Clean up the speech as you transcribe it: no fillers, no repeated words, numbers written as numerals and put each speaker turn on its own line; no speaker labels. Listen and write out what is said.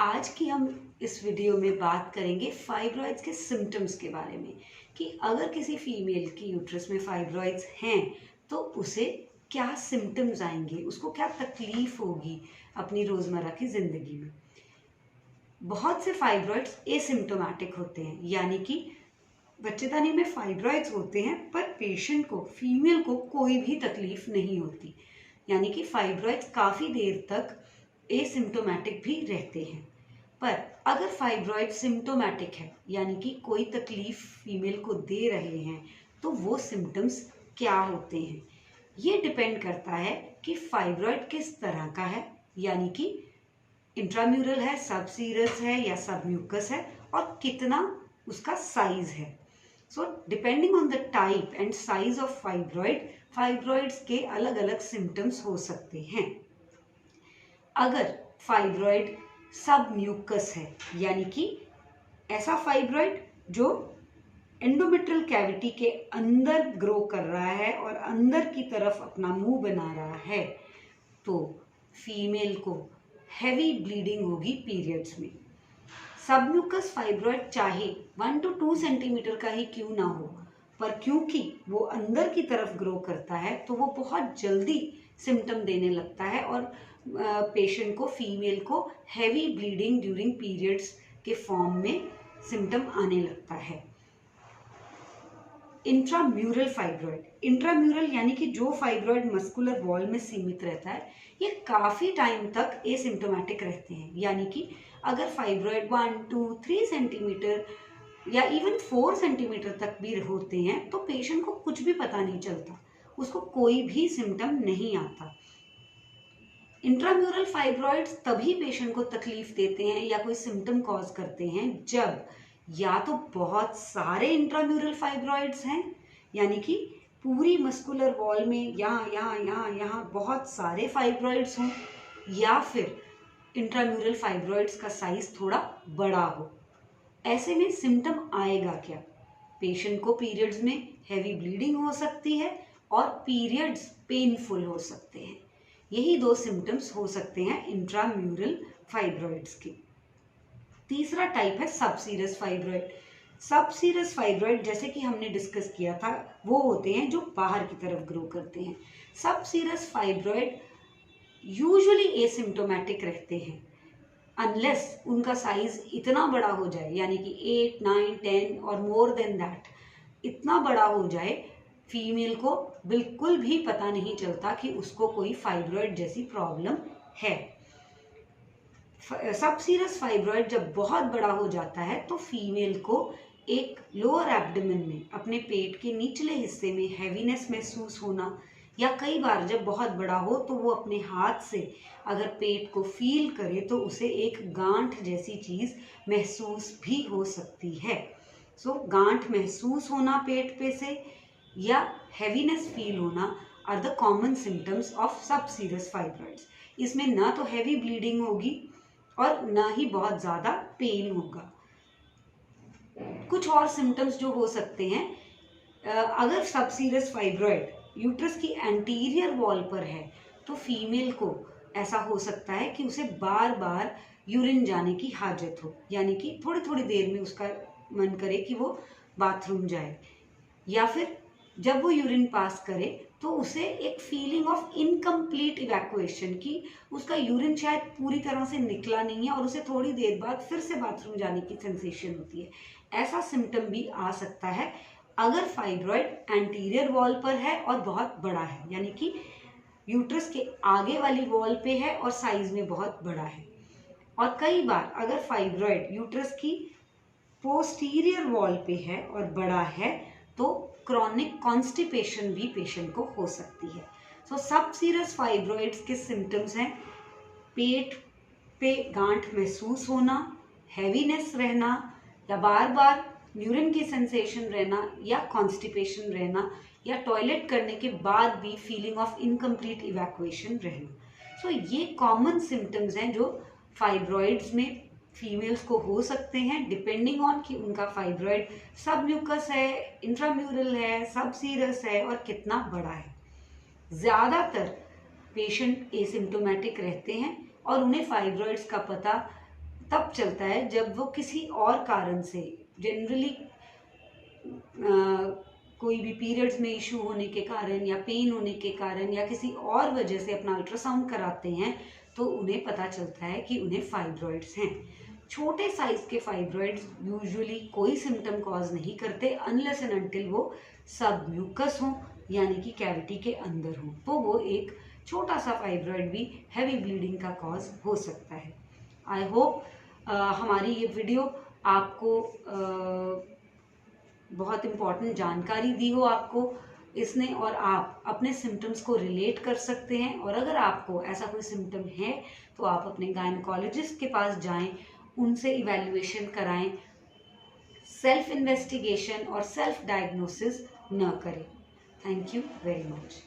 आज की हम इस वीडियो में बात करेंगे फाइब्रॉइड्स के सिम्टम्स के बारे में कि अगर किसी फीमेल की यूट्रस में फाइब्रॉइड्स हैं तो उसे क्या सिम्टम्स आएंगे, उसको क्या तकलीफ होगी अपनी रोज़मर्रा की ज़िंदगी में। बहुत से फाइब्रॉइड्स एसिम्टोमेटिक होते हैं, यानी कि बच्चेदानी में फाइब्रॉइड्स होते हैं पर पेशेंट को, फीमेल को कोई भी तकलीफ नहीं होती, यानी कि फाइब्रॉइड्स काफ़ी देर तक एसिम्टोमेटिक भी रहते हैं। पर अगर फाइब्रॉइड सिम्टोमेटिक है, यानी कि कोई तकलीफ फीमेल को दे रहे हैं, तो वो सिम्टम्स क्या होते हैं। ये डिपेंड करता है कि फाइब्रॉइड किस तरह का है, यानी कि इंट्राम्यूरल है, सब सीरस है या सब म्यूकस है, और कितना उसका साइज है। So depending on the type and size of fibroids के अलग अलग सिम्टम्स हो सकते हैं। अगर फाइब्रॉइड सब म्यूकस है, यानी कि ऐसा फाइब्रॉइड जो एंडोमेट्रियल कैविटी के अंदर ग्रो कर रहा है और अंदर की तरफ अपना मुंह बना रहा है, तो फीमेल को हैवी ब्लीडिंग होगी पीरियड्स में। सबम्यूकस फाइब्रॉइड चाहे 1 to 2 सेंटीमीटर का ही क्यों ना हो, पर क्योंकि वो अंदर की तरफ ग्रो करता है तो वो बहुत जल्दी सिम्टम देने लगता है और पेशेंट को, फीमेल को हैवी ब्लीडिंग ड्यूरिंग पीरियड्स के फॉर्म में सिम्टम आने लगता है। इंट्राम्यूरल फाइब्रॉइड, इंट्राम्यूरल यानी कि जो फाइब्रॉइड मस्कुलर वॉल में सीमित रहता है, ये काफ़ी टाइम तक एसिम्टोमेटिक रहते हैं, यानी कि अगर फाइब्रॉइड 1, 2, 3 सेंटीमीटर या इवन 4 सेंटीमीटर तक भी होते हैं तो पेशेंट को कुछ भी पता नहीं चलता, उसको कोई भी सिम्टम नहीं आता। इंट्राम्यूरल फाइब्रॉइड्स तभी पेशेंट को तकलीफ देते हैं या कोई सिम्टम कॉज करते हैं जब या तो बहुत सारे इंट्राम्यूरल फाइब्रॉइड्स हैं, यानी कि पूरी मस्कुलर वॉल में यहाँ बहुत सारे फाइब्रॉइड्स हों, या फिर इंट्राम्यूरल फाइब्रॉइड्स का साइज थोड़ा बड़ा हो। ऐसे में सिम्टम आएगा क्या? पेशेंट को पीरियड्स में हैवी ब्लीडिंग हो सकती है और पीरियड्स पेनफुल हो सकते हैं। यही 2 सिम्टम्स हो सकते हैं इंट्राम्यूरल फाइब्रॉइड्स के। तीसरा टाइप है सबसीरस फाइब्रॉइड। सबसीरस फाइब्रॉइड, जैसे कि हमने डिस्कस किया था, वो होते हैं जो बाहर की तरफ ग्रो करते हैं। सबसीरस फाइब्रॉइड यूजुअली एसिम्टोमेटिक रहते हैं अनलेस उनका साइज इतना बड़ा हो जाए, यानी कि 8, 9, 10 और मोर देन दैट, इतना बड़ा हो जाए फीमेल को बिल्कुल भी पता नहीं चलता कि उसको कोई फाइब्रॉइड जैसी प्रॉब्लम है। सबसीरस फाइब्रॉइड जब बहुत बड़ा हो जाता है तो फीमेल को एक लोअर एब्डोमेन में, अपने पेट के निचले हिस्से में हैवीनेस महसूस होना, या कई बार जब बहुत बड़ा हो तो वो अपने हाथ से अगर पेट को फील करे तो उसे एक गांठ जैसी चीज़ महसूस भी हो सकती है। सो गांठ महसूस होना पेट पे से या हैवीनेस फील होना are the common symptoms of subserous fibroids. इसमें ना तो हैवी ब्लीडिंग होगी और ना ही बहुत ज़्यादा पेन होगा। कुछ और सिम्टम्स जो हो सकते हैं, अगर सबसीरस फाइब्रॉइड यूट्रस की एंटीरियर वॉल पर है तो फीमेल को ऐसा हो सकता है कि उसे बार बार यूरिन जाने की हाजत हो, यानी कि थोड़ी थोड़ी देर में उसका मन करे कि वो बाथरूम जाए, या फिर जब वो यूरिन पास करे तो उसे एक फीलिंग ऑफ इनकम्प्लीट इवैक्यूएशन की, उसका यूरिन शायद पूरी तरह से निकला नहीं है और उसे थोड़ी देर बाद फिर से बाथरूम जाने की सेंसेशन होती है। ऐसा सिम्टम भी आ सकता है अगर फाइब्रॉइड एंटीरियर वॉल पर है और बहुत बड़ा है, यानी कि यूट्रस के आगे वाली वॉल पे है और साइज में बहुत बड़ा है। और कई बार अगर फाइब्रॉइड यूट्रस की पोस्टीरियर वॉल पे है और बड़ा है तो क्रॉनिक कॉन्स्टिपेशन भी पेशेंट को हो सकती है। सो सबसीरस फाइब्रॉइड्स के सिम्टम्स हैं पेट पे गांठ महसूस होना, हैवीनेस रहना, या बार बार यूरिन की सेंसेशन रहना, या कॉन्स्टिपेशन रहना, या टॉयलेट करने के बाद भी फीलिंग ऑफ इनकम्प्लीट इवैक्यूएशन रहना। सो ये कॉमन सिम्टम्स हैं जो फाइब्रॉइड्स में फीमेल्स को हो सकते हैं, डिपेंडिंग ऑन कि उनका फाइब्रॉइड सबम्यूकस है, इंट्राम्यूरल है, सबसीरस है और कितना बड़ा है। ज़्यादातर पेशेंट एसिम्टोमेटिक रहते हैं और उन्हें फाइब्रॉइड्स का पता तब चलता है जब वो किसी और कारण से, जनरली कोई भी पीरियड्स में इशू होने के कारण या पेन होने के कारण या किसी और वजह से अपना अल्ट्रासाउंड कराते हैं तो उन्हें पता चलता है कि उन्हें फाइब्रॉइड्स हैं। छोटे साइज के फाइब्रॉइड्स यूजुअली कोई सिम्टम कॉज नहीं करते अनलेस एंड अनटिल वो सब म्यूकस हो, यानी कि कैविटी के अंदर हो, तो वो एक छोटा सा फाइब्रॉइड भी हैवी ब्लीडिंग का कॉज हो सकता है। आई होप हमारी ये वीडियो आपको बहुत इम्पॉर्टेंट जानकारी दी हो आपको इसने, और आप अपने सिम्टम्स को रिलेट कर सकते हैं। और अगर आपको ऐसा कोई सिम्टम है तो आप अपने गायनेकोलॉजिस्ट के पास जाएं, उनसे इवैल्यूएशन कराएं, सेल्फ इन्वेस्टिगेशन और सेल्फ डायग्नोसिस न करें। Thank you very much.